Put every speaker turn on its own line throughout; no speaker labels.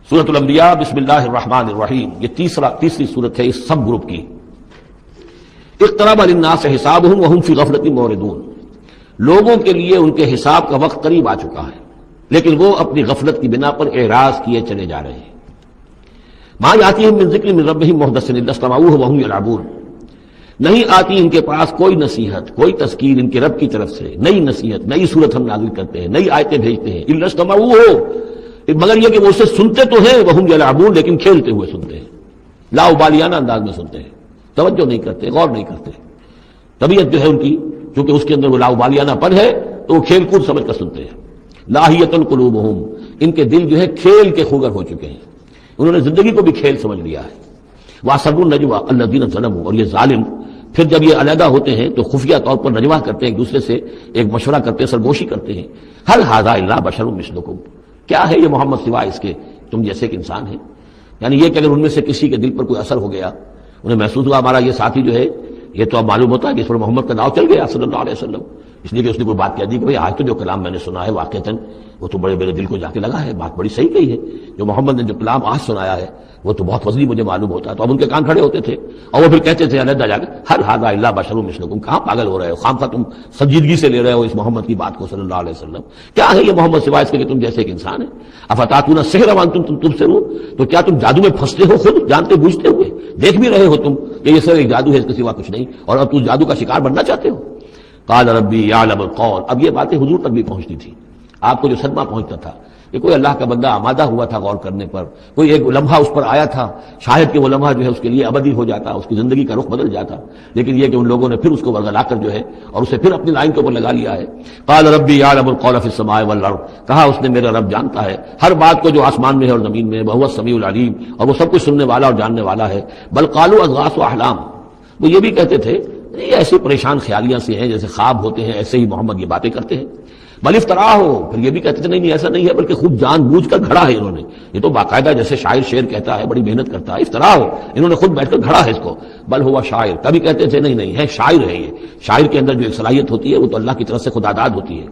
سورۃ الانبیاء بسم اللہ الرحمن الرحیم، یہ تیسری سورت ہے اس سب گروپ کی۔ اقترب للناس حسابهم وهم فی غفلۃ معرضون، لوگوں کے لیے ان کے حساب کا وقت قریب آ چکا ہے لیکن وہ اپنی غفلت کی بنا پر اعراض کیے چلے جا رہے ہیں۔ ما یاتیہم من ذکر من ربہم محدث الا استمعوہ وهم یلعبون، نہیں آتی ان کے پاس کوئی نصیحت، کوئی تذکیر ان کے رب کی طرف سے، نئی نصیحت، نئی صورت ہم نازل کرتے ہیں، نئی آیتیں بھیجتے ہیں، الا استمعوہ، مگر یہ کہ وہ اسے سنتے تو ہیں، وهم یلعبون، لیکن کھیلتے ہوئے سنتے ہیں، لا ابالیانہ انداز میں سنتے ہیں، توجہ نہیں کرتے، غور نہیں کرتے۔ طبیعت جو ہے ان کی، چونکہ اس کے اندر وہ لا ابالیانہ پن ہے تو وہ کھیل کود سمجھ کر سنتے ہیں۔ لاہیۃ قلوبہم، ان کے دل جو ہے کھیل کے خوگر ہو چکے ہیں، انہوں نے زندگی کو بھی کھیل سمجھ لیا ہے۔ واسروا النجوى الذین ظلموا، اور یہ ظالم پھر جب یہ علیحدہ ہوتے ہیں تو خفیہ طور پر نجوہ کرتے ہیں، ایک دوسرے سے ایک مشورہ کرتے ہیں، سرگوشی کرتے ہیں، هل هذا الا بشر مثلکم، کیا ہے یہ محمد سوائے اس کے تم جیسے ایک انسان ہے؟ یعنی یہ کہ اگر ان میں سے کسی کے دل پر کوئی اثر ہو گیا، انہیں محسوس ہوا ہمارا یہ ساتھی جو ہے یہ تو اب معلوم ہوتا ہے کہ اس پر محمد کا نام چل گیا صلی اللہ علیہ وسلم، اس لیے کہ اس نے کوئی بات کہہ دی کہ بھئی آج تو جو کلام میں نے سنا ہے واقعتاً وہ تو بڑے میرے دل کو جا کے لگا ہے، بات بڑی صحیح کہی ہے، جو محمد نے جو کلام آج سنایا ہے وہ تو بہت وزنی مجھے معلوم ہوتا ہے۔ تو اب ان کے کان کھڑے ہوتے تھے اور وہ پھر کہتے تھے علیحدہ جا کے هل هذا الا بشر مثلکم، کہاں پاگل ہو رہے ہو، خام خواہ تم سنجیدگی سے لے رہے ہو اس محمد کی بات کو صلی اللہ علیہ وسلم، کیا ہے یہ محمد سوائے اس کے کہ تم جیسے ایک انسان ہے؟ افتاتون السحر وانتم تبصرون، تو کیا تم جادو میں پھنستے ہو خود جانتے بوجھتے ہوئے، دیکھ بھی رہے ہو تم کہ یہ صرف ایک جادو ہے، اس کے سوا کچھ نہیں، اور اب تم جادو کا شکار بننا چاہتے ہو؟ قال ربی یعلم القول، اب یہ باتیں حضور تک بھی پہنچتی تھی، آپ کو جو صدمہ پہنچتا تھا کہ کوئی اللہ کا بندہ آمادہ ہوا تھا غور کرنے پر، کوئی ایک لمحہ اس پر آیا تھا، شاید کہ وہ لمحہ جو ہے اس کے لیے ابدی ہو جاتا، اس کی زندگی کا رخ بدل جاتا، لیکن یہ کہ ان لوگوں نے پھر اس کو ورگلا کر جو ہے اور اسے پھر اپنی لائن کے اوپر لگا لیا ہے۔ قال ربی یعلم القول فی السماء والارض، کہا اس نے میرا رب جانتا ہے ہر بات کو جو آسمان میں ہے اور زمین میں، وہو السمیع العلیم، اور وہ سب کچھ سننے والا اور جاننے والا ہے۔ بل قالوا اضغاث احلام، وہ یہ بھی کہتے تھے یہ ایسی پریشان خیالیاں سے ہیں جیسے خواب ہوتے ہیں، ایسے ہی محمد یہ باتیں کرتے ہیں۔ بل افطرا ہو، پھر یہ بھی کہتے تھے نہیں ایسا نہیں ہے بلکہ خود جان بوجھ کر گھڑا ہے انہوں نے، یہ تو باقاعدہ جیسے شاعر شعر کہتا ہے بڑی محنت کرتا ہے، افطرا ہو، انہوں نے خود بیٹھ کر گھڑا ہے اس کو۔ بل ہوا شاعر، کبھی کہتے تھے نہیں ہے شاعر ہے، یہ شاعر کے اندر جو ایک صلاحیت ہوتی ہے وہ تو اللہ کی طرف سے خدا داد ہوتی ہے۔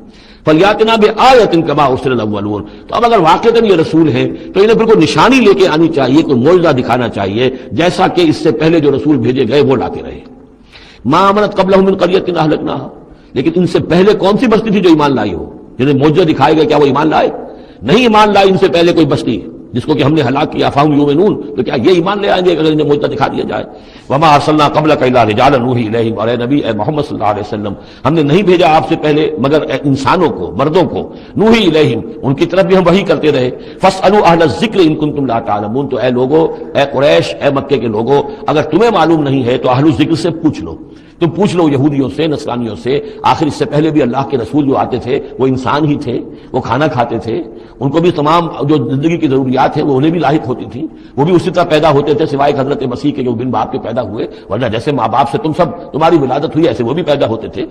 فلیاتنا بآیۃ کما ارسل الاولون، تو اب اگر واقعتاً یہ رسول ہیں تو انہیں پھر کوئی نشانی لے کے آنی چاہیے، کوئی معجزہ دکھانا چاہیے جیسا کہ اس سے پہلے جو رسول بھیجے گئے وہ لاتے رہے۔ ما آمنت قبلہم من قریۃ اہلکناھا، لیکن ان سے پہلے کون سی بستی تھی جو ایمان لائی ہو؟ جنہیں معجزہ دکھائے گئے کیا وہ ایمان لائے؟ نہیں ایمان لائے ان سے پہلے کوئی بستی جس کو کہ ہم نے ہلاک کیا، فہم یؤمنون، تو کیا یہ ایمان لے آئیں گے اگر انہیں معجزہ دکھا دیا جائے؟ وما ارسلنا قبلک الا رجالا نوحی الیہم، اور اے نبی اے محمد صلی اللہ علیہ وسلم ہم نے نہیں بھیجا آپ سے پہلے مگر انسانوں کو، مردوں کو، نوحی الیہم ان کی طرف بھی ہم وحی کرتے رہے۔ فاسألوا اہل الذکر ان کنتم لا تعلمون، تو اے لوگو، اے قریش، اے مکے کے لوگو، اگر تمہیں معلوم نہیں ہے تو اہل الذکر سے پوچھ لو، تم پوچھ لو یہودیوں سے، نصرانیوں سے، آخر اس سے پہلے بھی اللہ کے رسول جو آتے تھے وہ انسان ہی تھے، وہ کھانا کھاتے تھے، ان کو بھی تمام جو زندگی کی ضروریات ہیں وہ انہیں بھی لاحق ہوتی تھیں، وہ بھی اسی طرح پیدا ہوتے تھے سوائے حضرت مسیح کے جو بن باپ کے پیدا ہوئے، ورنہ جیسے ماں باپ سے تم سب تمہاری ولادت ہوئی ایسے وہ بھی پیدا ہوتے تھے۔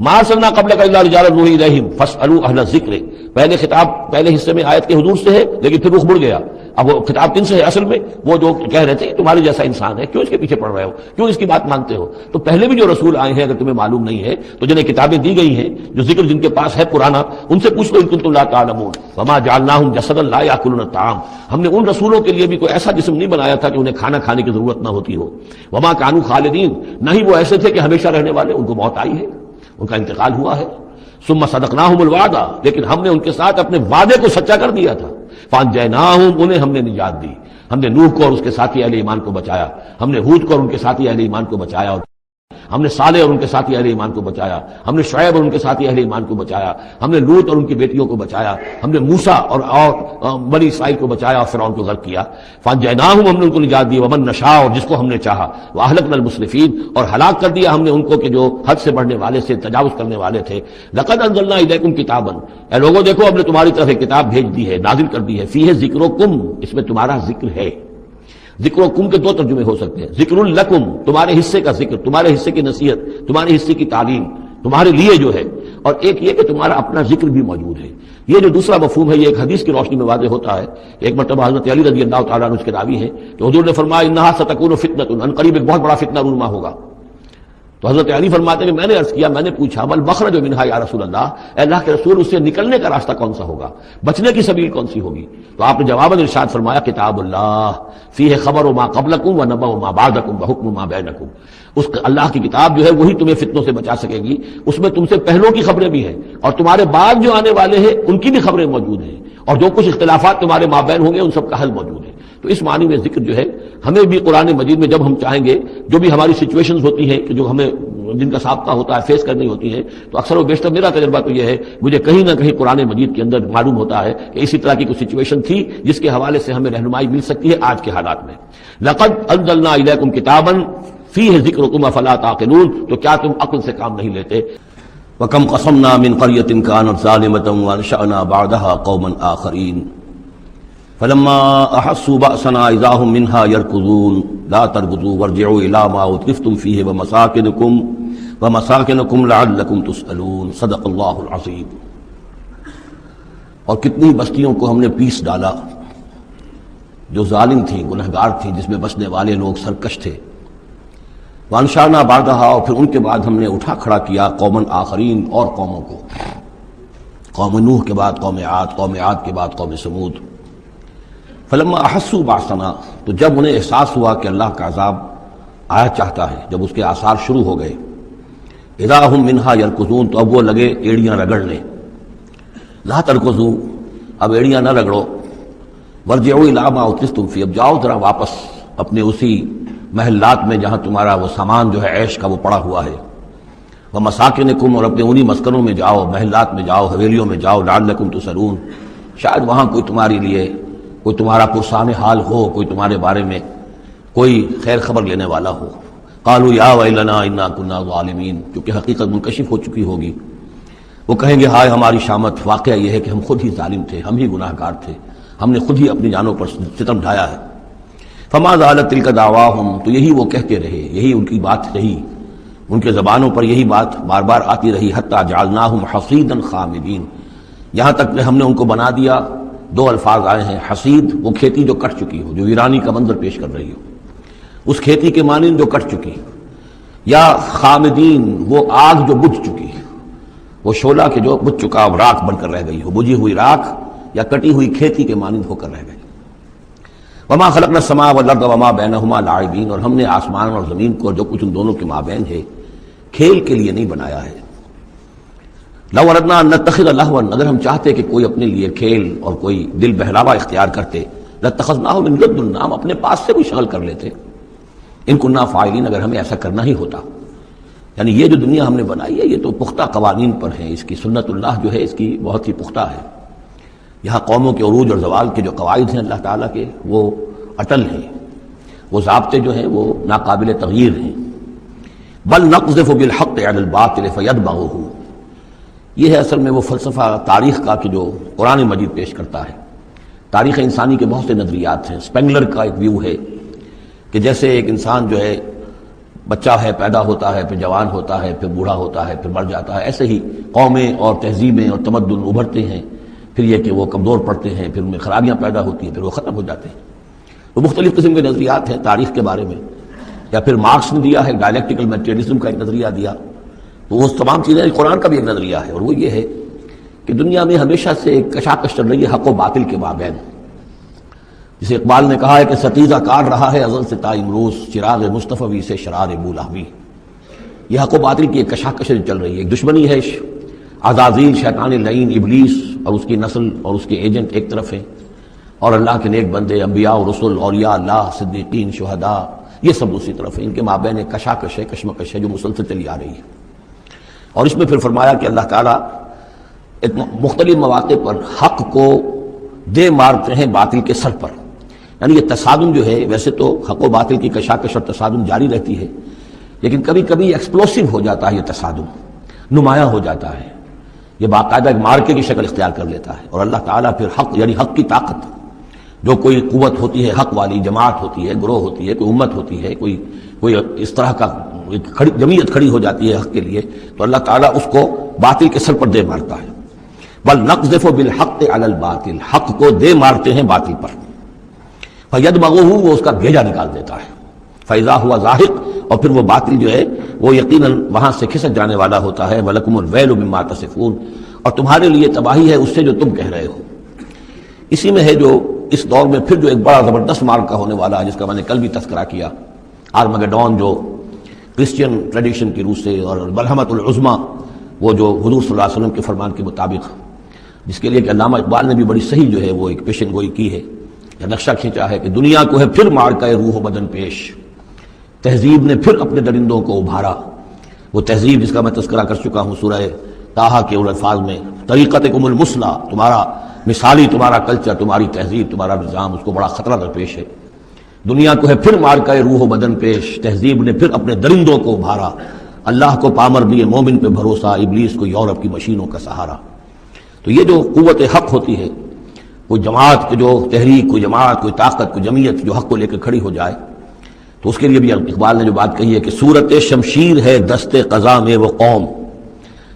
ما ارسلنا قبلک الا رجالا نوحی الیہم فاسألوا اہل الذکر، پہلے خطاب پہلے حصے میں آیت کے حضور سے ہے لیکن پھر رخ مڑ گیا، اب وہ خطاب کن سے ہے؟ اصل میں وہ جو کہہ رہے تھے تمہارے جیسا انسان ہے، کیوں اس کے پیچھے پڑ رہے ہو، کیوں اس کی بات مانتے ہو؟ تو پہلے بھی جو رسول آئے ہیں اگر تمہیں معلوم نہیں ہے تو جنہیں کتابیں دی گئی ہیں، جو ذکر جن کے پاس ہے پرانا، ان سے پوچھ لو ان کنتم لا تعلمون۔ وما جعلناہم جسدا لا یاکلون الطعام، ہم نے ان رسولوں کے لیے بھی کوئی ایسا جسم نہیں بنایا تھا کہ انہیں کھانا کھانے کی ضرورت نہ ہوتی ہو۔ وما کانوا خالدین، نہ ہی وہ ایسے تھے کہ ہمیشہ رہنے والے، ان کو موت آئی ہے، ان کا انتقال ہوا ہے۔ ثم صدقناہم الوعدہ، لیکن ہم نے ان کے ساتھ اپنے وعدے کو سچا کر دیا تھا۔ فانجیناہم، انہیں ہم نے نجات دی، ہم نے نوح کو اور اس کے ساتھی اہل ایمان کو بچایا، ہم نے ہود کو اور ان کے ساتھی اہل ایمان کو بچایا، ہم نے صالح اور ان کے ساتھی اہل ایمان کو بچایا، ہم نے شعیب اور ان کے ساتھی اہل ایمان کو بچایا، ہم نے لوط اور ان کی بیٹیوں کو بچایا، ہم نے موسیٰ اور بنی اسرائیل کو بچایا اور فرعون کو غرق کیا۔ فانجیناہم، ہم نے ان کو نجات دی، ومن نشاء، اور جس کو ہم نے چاہا، واہلکنا المسرفین، اور ہلاک کر دیا ہم نے ان کو کہ جو حد سے بڑھنے والے سے تجاوز کرنے والے تھے۔ لقد انزلنا الیکم کتابا، اے لوگوں دیکھو ہم نے تمہاری طرف ایک کتاب بھیج دی ہے، نازل کر دی ہے، فیہ ذکرکم، اس میں تمہارا ذکر ہے۔ ذکر و کم کے دو ترجمے ہو سکتے ہیں، ذکر الکم تمہارے حصے کا ذکر، تمہارے حصے کی نصیحت، تمہارے حصے کی تعلیم تمہارے لیے جو ہے، اور ایک یہ کہ تمہارا اپنا ذکر بھی موجود ہے۔ یہ جو دوسرا مفہوم ہے یہ ایک حدیث کی روشنی میں واضح ہوتا ہے۔ ایک مرتبہ حضرت علی رضی اللہ تعالیٰ عنہ اس کے راوی ہیں کہ حضور نے فرمایا انہا ستکون فتنۃ، ان قریب ایک بہت بڑا فتنہ رونما ہوگا۔ تو حضرت علی فرماتے ہیں کہ میں نے عرض کیا، میں نے پوچھا بل مخرج منہا یا رسول اللہ، اے اللہ کے رسول اس سے نکلنے کا راستہ کون سا ہوگا، بچنے کی سبیل کون سی ہوگی؟ تو آپ نے جواباً ارشاد فرمایا کتاب اللہ فیہ خبر ما قبلکم و نبأ ما بعدکم وحکم ما بینکم، اس اللہ کی کتاب جو ہے وہی تمہیں فتنوں سے بچا سکے گی، اس میں تم سے پہلوں کی خبریں بھی ہیں اور تمہارے بعد جو آنے والے ہیں ان کی بھی خبریں موجود ہیں، اور جو کچھ اختلافات تمہارے مابین ہوں گے ان سب کا حل موجود ہے۔ تو اس معنی میں ذکر جو ہے ہمیں بھی قرآن مجید میں جب ہم چاہیں گے، جو بھی ہماری سچویشنز ہوتی ہیں کہ جو ہمیں جن کا سابقہ ہوتا ہے فیس کرنی ہوتی ہے، تو اکثر و بیشتر میرا تجربہ تو یہ ہے، مجھے کہیں نہ کہیں قرآن مجید کے اندر معلوم ہوتا ہے کہ اسی طرح کی کوئی سچویشن تھی جس کے حوالے سے ہمیں رہنمائی مل سکتی ہے آج کے حالات میں۔ لقد انزلنا الیکم کتابا فیہ ذکرکم افلا تعقلون، تو کیا تم عقل سے کام نہیں لیتے؟ وَكَمْ قَصَمْنَا مِنْ قَرْيَةٍ كَانَتْ ظَالِمَةً وَأَنشَأْنَا بَعْدَهَا قَوْمًا آخَرِينَ فَلَمَّا أَحَسُّوا بَأْسَنَا إِذَا هُمْ مِنْهَا يَرْكُضُونَ لَا تَرْكُضُوا وَارْجِعُوا إِلَىٰ مَا أُتْرِفْتُمْ فِيهِ وَمَسَاكِنُكُمْ لَعَلَّكُمْ تُسْأَلُونَ صدق اللہ العظیم۔ اور کتنی بستیوں کو ہم نے پیس ڈالا جو ظالم تھیں، گنہگار تھیں، جس میں بسنے والے لوگ سرکش تھے۔ وانشانا بعدہا، اور پھر ان کے بعد ہم نے اٹھا کھڑا کیا قومن آخرین، اور قوموں کو، قوم نوح کے بعد قوم عاد، قوم عاد کے بعد قوم سمود۔ فلما احسوا باسنا، تو جب انہیں احساس ہوا کہ اللہ کا عذاب آیا چاہتا ہے، جب اس کے آثار شروع ہو گئے، اذا ہم منہا یرکضون، تو اب وہ لگے ایڑیاں رگڑنے۔ لا ترکضوا، اب ایڑیاں نہ رگڑو، ورجعوا الی ما اترفتم فی، اب جاؤ ذرا واپس اپنے اسی محلات میں جہاں تمہارا وہ سامان جو ہے عیش کا وہ پڑا ہوا ہے، ومساکنکم، اور اپنے انہی مسکنوں میں جاؤ، محلات میں جاؤ، حویلیوں میں جاؤ، لعلکم تسألون، شاید وہاں کوئی تمہارے لیے، کوئی تمہارا پرسان حال ہو، کوئی تمہارے بارے میں کوئی خیر خبر لینے والا ہو۔ قالوا یا ویلنا انا کنا ظالمین، کیونکہ حقیقت منکشف ہو چکی ہوگی، وہ کہیں گے ہائے ہماری شامت، واقعہ یہ ہے کہ ہم خود ہی ظالم تھے، ہم ہی گناہ گار تھے، ہم نے خود ہی اپنی جانوں پر ستم ڈھایا ہے۔ فما زالت تلک دعواہم، تو یہی وہ کہتے رہے، یہی ان کی بات رہی، ان کے زبانوں پر یہی بات بار بار آتی رہی، حتی جعلناہم حصیدا خامدین، یہاں تک کہ ہم نے ان کو بنا دیا، دو الفاظ آئے ہیں، حصید وہ کھیتی جو کٹ چکی ہو، جو ویرانی کا منظر پیش کر رہی ہو، اس کھیتی کے مانند جو کٹ چکی، یا خامدین وہ آگ جو بجھ چکی، وہ شعلہ کے جو بجھ چکا راکھ بن کر رہ گئی ہو، بجھی ہوئی راکھ یا کٹی ہوئی کھیتی کے مانند ہو کر رہ گئی۔ وما خلقنا السماء والارض وما بینہما لاعبین، اور ہم نے آسمان اور زمین کو جو کچھ ان دونوں کے مابین ہے کھیل کے لیے نہیں بنایا ہے۔ لو اردنا ان نتخذ لہوا، اگر ہم چاہتے کہ کوئی اپنے لیے کھیل اور کوئی دل بہلاوا اختیار کرتے، لاتخذناہ من لدنا، ہم اپنے پاس سے کوئی شغل کر لیتے، ان کننا فاعلین، اگر ہمیں ایسا کرنا ہی ہوتا۔ یعنی یہ جو دنیا ہم نے بنائی ہے یہ تو پختہ قوانین پر ہے، اس کی سنت اللہ جو ہے اس کی بہت ہی پختہ ہے، یہاں قوموں کے عروج اور زوال کے جو قواعد ہیں اللہ تعالیٰ کے وہ اٹل ہیں، وہ ضابطے جو ہیں وہ ناقابل تغییر ہیں۔ بل نقذف بالحق علی الباطل فیدمغہ، یہ ہے اصل میں وہ فلسفہ تاریخ کا کہ جو قرآن مجید پیش کرتا ہے۔ تاریخ انسانی کے بہت سے نظریات ہیں، اسپینگلر کا ایک ویو ہے کہ جیسے ایک انسان جو ہے بچہ ہے، پیدا ہوتا ہے، پھر جوان ہوتا ہے، پھر بوڑھا ہوتا ہے، پھر مر جاتا ہے، ایسے ہی قومیں اور تہذیبیں اور تمدن ابھرتے ہیں، پھر یہ کہ وہ کمزور پڑتے ہیں، پھر ان میں خرابیاں پیدا ہوتی ہیں، پھر وہ ختم ہو جاتے ہیں۔ وہ مختلف قسم کے نظریات ہیں تاریخ کے بارے میں، یا پھر مارکس نے دیا ہے ڈائلیکٹیکل میٹیریلزم کا ایک نظریہ دیا، تو وہ تمام چیزیں قرآن کا بھی ایک نظریہ ہے، اور وہ یہ ہے کہ دنیا میں ہمیشہ سے ایک کشاکش چل رہی ہے حق و باطل کے مابین۔ جسے اقبال نے کہا ہے کہ ستیزہ کار رہا ہے ازل سے تا امروز، چراغ مصطفی سے شرار بولاہوی، یہ حق و باطل کی ایک کشاکش چل رہی ہے، ایک دشمنی ہے، عزازیل شیطان لعین ابلیس اور اس کی نسل اور اس کے ایجنٹ ایک طرف ہیں، اور اللہ کے نیک بندے انبیاء اور رسل، اولیاء اللہ، صدیقین، شہداء، یہ سب دوسری طرف ہیں۔ ان کے مابین ایک کشاکش ہے، کشمکش ہے جو مسلسل چلی آ رہی ہے۔ اور اس میں پھر فرمایا کہ اللہ تعالیٰ ایک مختلف مواقع پر حق کو دے مارتے ہیں باطل کے سر پر، یعنی یہ تصادم جو ہے، ویسے تو حق و باطل کی کشاکش اور تصادم جاری رہتی ہے، لیکن کبھی کبھی ایکسپلوسیو ہو جاتا ہے یہ تصادم، نمایاں ہو جاتا ہے، یہ باقاعدہ ایک مارکے کی شکل اختیار کر لیتا ہے، اور اللہ تعالیٰ پھر حق یعنی حق کی طاقت، جو کوئی قوت ہوتی ہے حق والی، جماعت ہوتی ہے، گروہ ہوتی ہے، کوئی امت ہوتی ہے، کوئی اس طرح کا جمعیت کھڑی ہو جاتی ہے حق کے لیے، تو اللہ تعالیٰ اس کو باطل کے سر پر دے مارتا ہے۔ بل نقذف بالحق علی الباطل، حق کو دے مارتے ہیں باطل پر، فیدمغہ، وہ اس کا بھیجا نکال دیتا ہے، فاذا ہوا زاہق، اور پھر وہ باطل جو ہے وہ یقیناً وہاں سے کھسک جانے والا ہوتا ہے. وَلَكُمُ الْوَيْلُ مِمَّا تَصِفُونَ، اور تمہارے لیے تباہی ہے اس سے جو تم کہہ رہے ہو. اسی میں ہے جو اس دور میں پھر جو ایک بڑا زبردست معرکہ ہونے والا ہے، جس کا میں نے کل بھی تذکرہ کیا، آرمگڈون، جو کرسچین ٹریڈیشن کی روح سے، اور ملحمۃ العظمیٰ وہ جو حضور صلی اللہ علیہ وسلم کے فرمان کے مطابق، جس کے لیے کہ علامہ اقبال نے بھی بڑی صحیح جو ہے وہ ایک پیشن گوئی کی ہے، یا نقشہ کھینچا ہے کہ دنیا کو ہے پھر معرکہ روح و بدن پیش، تہذیب نے پھر اپنے درندوں کو ابھارا. وہ تہذیب جس کا میں تذکرہ کر چکا ہوں سورہ طٰہٰ کے ان الفاظ میں، طریقتکم المثلیٰ، تمہارا مثالی تمہارا کلچر، تمہاری تہذیب، تمہارا نظام، اس کو بڑا خطرہ درپیش ہے. دنیا کو ہے پھر مارکہ روح و بدن پیش، تہذیب نے پھر اپنے درندوں کو ابھارا. اللہ کو پامر دیے مومن پہ بھروسہ، ابلیس کو یورپ کی مشینوں کا سہارا. تو یہ جو قوت حق ہوتی ہے، کوئی جماعت کی جو تحریک، کوئی جماعت، کوئی طاقت، کوئی جمعیت جو حق کو لے کے کھڑی ہو جائے، تو اس کے لیے بھی اقبال نے جو بات کہی ہے کہ صورت شمشیر ہے دست قضا میں وہ قوم.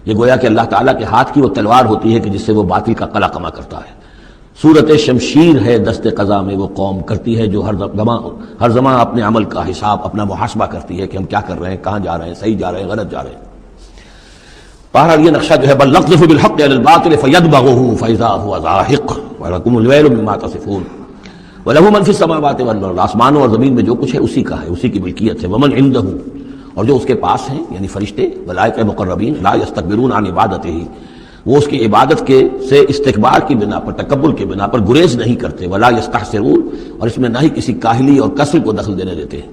یہ گویا کہ اللہ تعالیٰ کے ہاتھ کی وہ تلوار ہوتی ہے کہ جس سے وہ باطل کا قلع کما کرتا ہے. صورت شمشیر ہے دست قضا میں وہ قوم، کرتی ہے جو ہر زمان اپنے عمل کا حساب، اپنا محاسبہ کرتی ہے کہ ہم کیا کر رہے ہیں، کہاں جا رہے ہیں، صحیح جا رہے ہیں، غلط جا رہے ہیں. بہرحال یہ نقشہ جو ہے بل نقذف بالحق علی الباطل فیدمغه فاذا هو زاهق ولکم الویل مما تصفون وله من فی السماوات والارض، آسمانوں اور زمین میں جو کچھ ہے اسی کا ہے، اسی کی ملکیت ہے. ومن عنده، اور جو اس کے پاس ہیں یعنی فرشتے، ملائکہ مقربین، لا یستکبرون عن عبادته، وہ اس کی عبادت کے سے استکبار کی بنا پر، تکبر کی بنا پر گریز نہیں کرتے. ولا یستحسرون، اور اس میں نہ ہی کسی کاہلی اور کسل کو دخل دینے دیتے ہیں.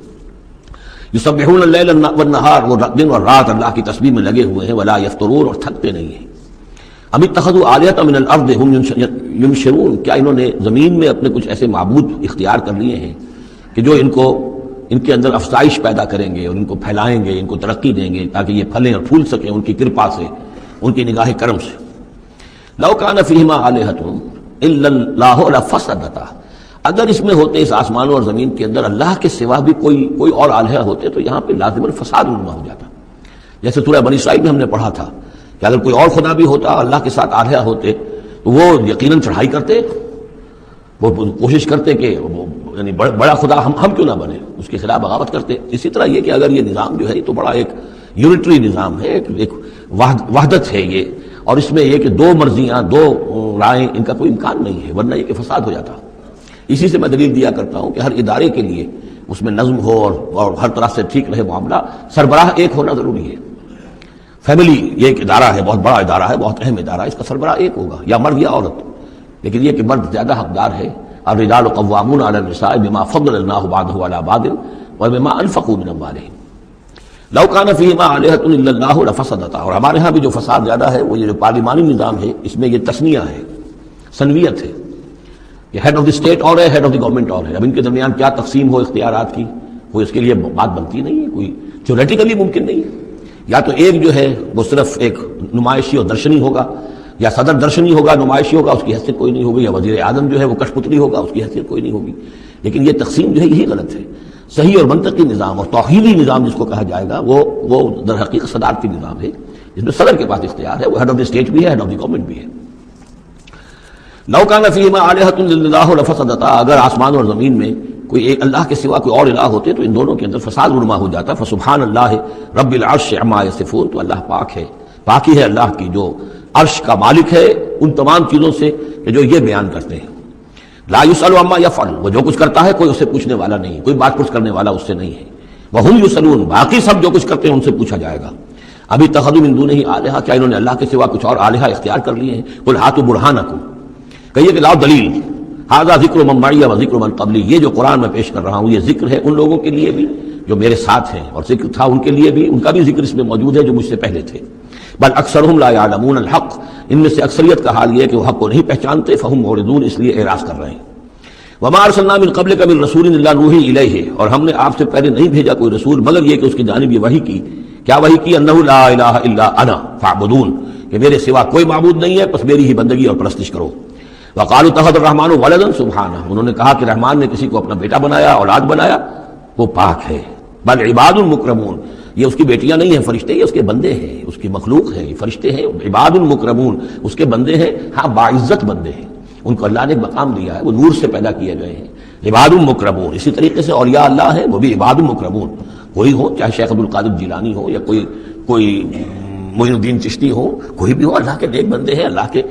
یسبحون اللیل والنہار، وہ دن اور رات اللہ کی تسبیح میں لگے ہوئے ہیں. ولا یفترون، اور تھکتے نہیں ہیں. ام اتخذوا آلہۃ من الارض ہم ینشرون، کیا انہوں نے زمین میں اپنے کچھ ایسے معبود اختیار کر لیے ہیں کہ جو ان کے اندر افزائش پیدا کریں گے اور ان کو پھیلائیں گے، ان کو ترقی دیں گے تاکہ یہ پھلیں اور پھول سکیں ان کی کرپا سے، ان کی نگاہ کرم سے. لو کان فیہما آلہۃ الا اللہ لفسدتا، اگر اس میں ہوتے، اس آسمانوں اور زمین کے اندر اللہ کے سوا بھی کوئی اور آلہہ ہوتے تو یہاں پہ لازماً فساد رونما ہو جاتا. جیسے سورہ بنی اسرائیل میں ہم نے پڑھا تھا کہ اگر کوئی اور خدا بھی ہوتا، اللہ کے ساتھ آلہہ ہوتے، تو وہ یقیناً چڑھائی کرتے، وہ کوشش کرتے کہ یعنی بڑا خدا ہم کیوں نہ بنے، اس کے خلاف بغاوت کرتے. اسی طرح یہ کہ اگر یہ نظام جو ہے تو بڑا ایک یونٹری نظام ہے، ایک وحدت ہے یہ، اور اس میں یہ کہ دو مرضیاں، دو رائیں، ان کا کوئی امکان نہیں ہے، ورنہ یہ کہ فساد ہو جاتا. اسی سے میں دلیل دیا کرتا ہوں کہ ہر ادارے کے لیے اس میں نظم ہو اور ہر طرح سے ٹھیک رہے معاملہ، سربراہ ایک ہونا ضروری ہے. فیملی یہ ایک ادارہ ہے، بہت بڑا ادارہ ہے، بہت اہم ادارہ ہے، اس کا سربراہ ایک ہوگا، یا مرد یا عورت. لیکن یہ کہ مرد زیادہ حقدار ہے. الرجال قوامون علی النساء بما فضل اللہ بعضهم علی بعض وبما انفقوا من اموالهم. لو کان فیہما آلہۃ الا اللہ لفسدتا، اور ہمارے ہاں بھی جو فساد زیادہ ہے وہ یہ جو پارلیمانی نظام ہے، اس میں یہ تثنیہ ہے، ثنویت ہے، یہ ہیڈ آف دی اسٹیٹ اور ہے، ہیڈ آف دی گورنمنٹ اور ہے. اب ان کے درمیان کیا تقسیم ہو اختیارات کی، کوئی اس کے لیے بات بنتی نہیں ہے، کوئی تھیوریٹیکلی ممکن نہیں ہے. یا تو ایک جو ہے وہ صرف ایک نمائشی اور درشنی ہوگا، یا صدر درشنی ہوگا، نمائشی ہوگا، اس کی حیثیت کوئی نہیں ہوگی، یا وزیر اعظم جو ہے وہ کٹھ پتلی ہوگا، اس کی حیثیت کوئی نہیں ہوگی. لیکن یہ تقسیم جو ہے یہی غلط ہے. صحیح اور منطقی نظام اور توحیدی نظام جس کو کہا جائے گا وہ در حقیقت صدارتی نظام ہے، جس میں صدر کے پاس اختیار ہے، وہ ہیڈ آف دی اسٹیٹ بھی ہے، ہیڈ آف دی گورنمنٹ بھی ہے. لو کان فیہما آلہۃ الا اللہ لفسدتا، اگر آسمان اور زمین میں کوئی ایک اللہ کے سوا کوئی اور الہ ہوتے تو ان دونوں کے اندر فساد رونما ہو جاتا. فسبحان اللہ رب العرش عما یصفون، تو اللہ پاک ہے، پاکی ہے اللہ کی جو عرش کا مالک ہے ان تمام چیزوں سے کہ جو یہ بیان کرتے ہیں. لا یسأل عما یفعل، وہ جو کچھ کرتا ہے کوئی اسے پوچھنے والا نہیں، کوئی بات پوچھ کرنے والا اس سے نہیں ہے. وہم یسألون، باقی سب جو کچھ کرتے ہیں ان سے پوچھا جائے گا. ابھی اتخذوا من دونہ آلہۃ، کیا انہوں نے اللہ کے سوا کچھ اور آلہہ اختیار کر لیے ہیں. قل ہاتوا برہانکم، کہیے کہ لاؤ دلیل. ھذا ذکر من معی و ذکر من قبلی، یہ جو قرآن میں پیش کر رہا ہوں یہ ذکر ہے ان لوگوں کے لیے بھی جو میرے ساتھ ہیں، اور ذکر تھا ان کے لیے بھی، ان کا بھی ذکر اس میں موجود ہے جو مجھ سے پہلے تھے. بل اکثرهم لا يعلمون الحق، ان میں سے اکثریت کا حال یہ ہے کہ وہ حق کو نہیں پہچانتے. فهم معرضون، اس لیے اعراض کر رہے ہیں. وما ارسلنا من قبلک من رسول الا نوحی الیہ، اور ہم نے آپ سے پہلے نہیں بھیجا کوئی رسول مگر یہ کہ اس کی جانب یہ وحی کی. کیا وحی کی؟ انہ لا الہ الا انا فاعبدون، کہ میرے سوا کوئی معبود نہیں ہے، بس میری ہی بندگی اور پرستش کرو. وقالوا اتخذ الرحمن ولدا سبحانہ، انہوں نے کہا کہ رحمان نے کسی کو اپنا بیٹا بنایا، اولاد بنایا، وہ پاک ہے. بل عباد مکرمون، یہ اس کی بیٹیاں نہیں ہیں، فرشتے، یہ اس کے بندے ہیں، اس کی مخلوق ہے، یہ فرشتے ہیں. عباد مکرمون، اس کے بندے ہیں، ہاں باعزت بندے ہیں، ان کو اللہ نے ایک مقام دیا ہے، وہ نور سے پیدا کیے گئے ہیں. عباد مکرمون، اسی طریقے سے اولیاء اللہ ہیں وہ بھی عباد مکرمون. کوئی ہو، چاہے شیخ عبد القادر جیلانی ہو یا کوئی معین الدین چشتی ہو، کوئی بھی ہو، اللہ کے نیک بندے ہیں، اللہ کے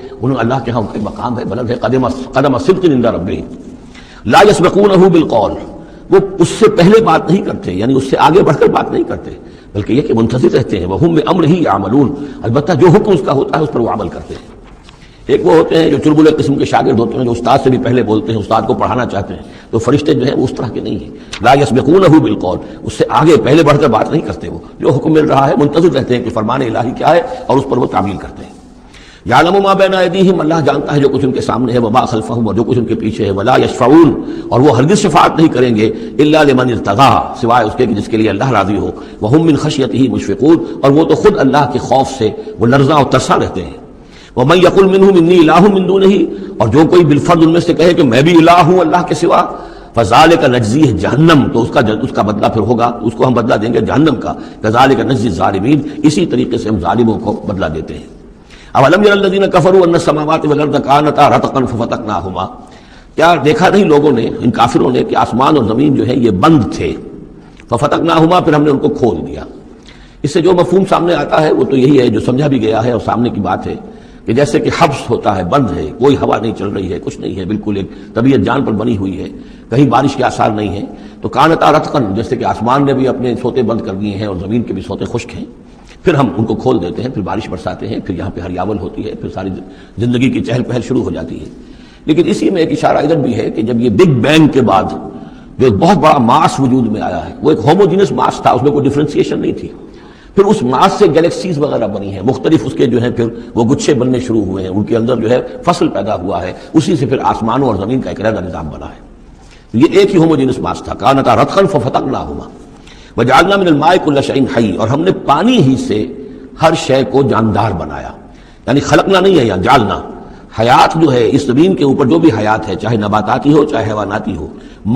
ہاں ان کا مقام ہے، بلند ہے، قدم صدق عند ربہم لا یسبقونہ بالقول، وہ اس سے پہلے بات نہیں کرتے، یعنی اس سے آگے بڑھ کر بات نہیں کرتے، بلکہ یہ کہ منتظر رہتے ہیں، وہم بامرہ یعملون، البتہ جو حکم اس کا ہوتا ہے اس پر وہ عمل کرتے ہیں۔ ایک وہ ہوتے ہیں جو چربلے قسم کے شاگرد ہوتے ہیں، جو استاد سے بھی پہلے بولتے ہیں، استاد کو پڑھانا چاہتے ہیں، تو فرشتے جو ہیں وہ اس طرح کے نہیں ہیں، لا یسبقونہ بالقول، اس سے آگے پہلے بڑھ کر بات نہیں کرتے، وہ جو حکم مل رہا ہے منتظر رہتے ہیں کہ فرمان الہی کیا ہے اور اس پر وہ تعمیل کرتے ہیں۔ یعلم ما بین ایدیہم، اللہ جانتا ہے جو کچھ ان کے سامنے ہے، وما خلفہم، اور جو کچھ ان کے پیچھے ہے، ولا یشفعون، اور وہ ہرگز شفاعت نہیں کریں گے، الا لمن ارتضی، سوائے اس کے کہ جس کے لیے اللہ راضی ہو، وہم من خشیتہ مشفقون، اور وہ تو خود اللہ کے خوف سے وہ لرزاں اور ترساں رہتے ہیں۔ ومن یقل منہم انی الہ من دونہ، اور جو کوئی بالفرض ان میں سے کہے کہ میں بھی الہ ہوں اللہ کے سوا، فذلک نجزیہ جہنم، تو اس کا بدلہ پھر ہوگا، اس کو ہم بدلہ دیں گے جہنم کا، کذالک نجزی الظالمین، اسی طریقے سے ہم ظالموں کو بدلہ دیتے ہیں۔ اولم یر الذین کفروا ان السماوات والارض کانتا رتقا ففتقناہما، کیا دیکھا نہیں لوگوں نے، ان کافروں نے، کہ آسمان اور زمین جو ہے یہ بند تھے، ففتقناہما، پھر ہم نے ان کو کھول دیا۔ اس سے جو مفہوم سامنے آتا ہے وہ تو یہی ہے جو سمجھا بھی گیا ہے اور سامنے کی بات ہے کہ جیسے کہ حبس ہوتا ہے، بند ہے، کوئی ہوا نہیں چل رہی ہے، کچھ نہیں ہے، بالکل ایک طبیعت جان پر بنی ہوئی ہے، کہیں بارش کے آثار نہیں ہیں، تو کانتا رتقن، جیسے کہ آسمان نے بھی اپنے سوتے بند کر دیے ہیں اور زمین کے بھی سوتے خشک ہیں، پھر ہم ان کو کھول دیتے ہیں، پھر بارش برساتے ہیں، پھر یہاں پہ ہریاول ہوتی ہے، پھر ساری زندگی کی چہل پہل شروع ہو جاتی ہے۔ لیکن اسی میں ایک اشارہ ادھر بھی ہے کہ جب یہ بگ بینگ کے بعد جو ایک بہت بڑا ماس وجود میں آیا ہے، وہ ایک ہوموجینس ماس تھا، اس میں کوئی ڈفرینسیشن نہیں تھی، پھر اس ماس سے گیلیکسیز وغیرہ بنی ہیں، مختلف اس کے جو ہیں پھر وہ گچھے بننے شروع ہوئے ہیں، ان کے اندر جو ہے فصل پیدا ہوا ہے، اسی سے پھر آسمانوں اور زمین کا ایک علیحدہ نظام بنا ہے۔ یہ ایک ہی ہوموجینس ماس تھا، کانتا رتقا ففتقناہما وجعلنا من الماء كل شيء حي، اور ہم نے پانی ہی سے ہر شے کو جاندار بنایا، یعنی خلقنا نہیں ہے یا جالنا، حیات جو ہے اس زمین کے اوپر جو بھی حیات ہے، چاہے نباتاتی ہو چاہے حیواناتی ہو،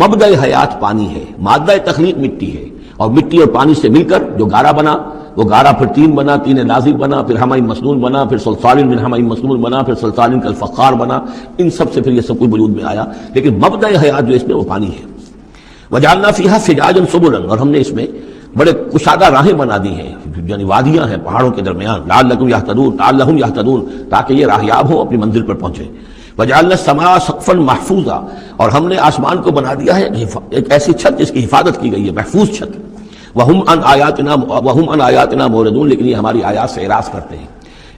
مبدأ حیات پانی ہے، مادہ تخلیق مٹی ہے، اور مٹی اور پانی سے مل کر جو گارا بنا، وہ گارا پھر تین بنا، تین لازم بنا، پھر حمأ مسنون بنا، پھر صلصال من حمأ مسنون بنا، پھر صلصال کالفخار بنا، ان سب سے پھر یہ سب کچھ وجود میں آیا، لیکن مبدأ حیات جو اس میں وہ پانی ہے۔ وجعلنا فیہا فجاجا سبلا، اور ہم نے اس میں بڑے کشادہ راہیں بنا دی ہیں، یعنی وادیاں ہیں پہاڑوں کے درمیان، لعلہم یہتدون، تاکہ یہ راہیاب ہوں، اپنی منزل پر پہنچے۔ وجعلنا السماء سقفا محفوظا، اور ہم نے آسمان کو بنا دیا ہے ایک ایسی چھت جس کی حفاظت کی گئی ہے، محفوظ چھت۔ وہم عن آیاتنا موردون، لیکن یہ ہماری آیات سے اعراض کرتے ہیں۔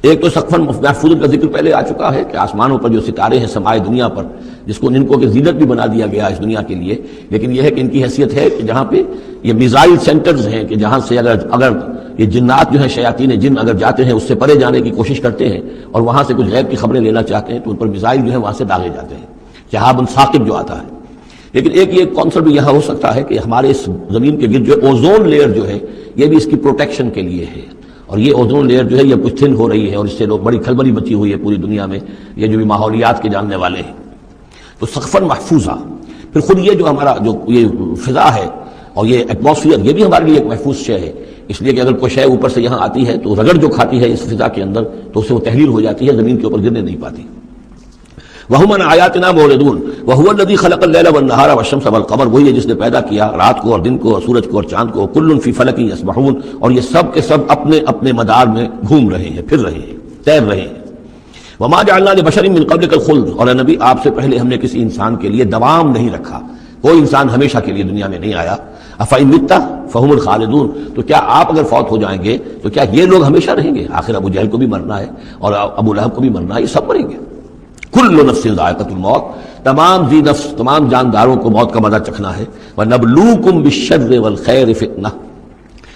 ایک تو سقفا محفوظ کا ذکر پہلے آ چکا ہے کہ آسمانوں پر جو ستارے ہیں سمائے دنیا پر، جس کو ان کو کہ زینت بھی بنا دیا گیا اس دنیا کے لیے، لیکن یہ ہے کہ ان کی حیثیت ہے کہ جہاں پہ یہ میزائل سینٹرز ہیں، کہ جہاں سے اگر یہ جنات جو ہیں، شیاطین جن اگر جاتے ہیں، اس سے پرے جانے کی کوشش کرتے ہیں اور وہاں سے کچھ غیب کی خبریں لینا چاہتے ہیں، تو ان پر میزائل جو ہے وہاں سے داغے جاتے ہیں، شہاب ثاقب جو آتا ہے۔ لیکن ایک یہ کانسیپٹ بھی یہاں ہو سکتا ہے کہ ہمارے اس زمین کے گرد جو اوزون لیئر جو ہے، یہ بھی اس کی پروٹیکشن کے لیے ہے، اور یہ اوزون لیئر جو ہے یہ کچھ تھن ہو رہی ہے، اور اس سے لوگ بڑی کھلبلی مچی ہوئی ہے پوری دنیا میں، یہ جو بھی ماحولیات کے جاننے والے ہیں۔ تو سقفاً محفوظہ، پھر خود یہ جو ہمارا جو یہ فضا ہے اور یہ ایٹماسفیئر، یہ بھی ہمارے لیے ایک محفوظ شے ہے، اس لیے کہ اگر کوئی شے اوپر سے یہاں آتی ہے تو رگڑ جو کھاتی ہے اس فضا کے اندر، تو اس سے وہ تحلیل ہو جاتی ہے، زمین کے اوپر گرنے نہیں پاتی۔ وَهُمْ عَنْ آيَاتِنَا مُعْرِضُونَ وَهُوَ الَّذِي خَلَقَ اللَّيْلَ وَالنَّهَارَ وَالشَّمْسَ وَالْقَمَرَ، وہی ہے جس نے پیدا کیا رات کو اور دن کو اور سورج کو اور چاند کو، كُلٌّ فِي فَلَكٍ يَسْبَحُونَ، اور یہ سب کے سب اپنے اپنے مدار میں گھوم رہے ہیں، پھر رہے ہیں، تیر رہے ہیں۔ وَمَا جَعَلْنَا لِبَشَرٍ مِّن قَبْلِكَ الْخُلْدَ، اور اے نبی آپ سے پہلے ہم نے کسی انسان کے لیے دوام نہیں رکھا، کوئی انسان ہمیشہ کے لیے دنیا میں نہیں آیا۔ أَفَإِن مِتَّ فَهُمُ الْخَالِدُونَ، تو کیا آپ اگر فوت ہو جائیں گے تو کیا یہ لوگ ہمیشہ رہیں گے؟ آخر ابو جہل کو بھی مرنا ہے اور ابو لہب کو بھی مرنا ہے، یہ سب مریں گے۔ کل نفس ذائقۃ الموت، تمام ذی نفس، تمام جانداروں کو موت کا مزہ چکھنا ہے۔ وَنَبْلُوكُمْ بِالشَّرِّ وَالْخَيْرِ فِتْنَةً،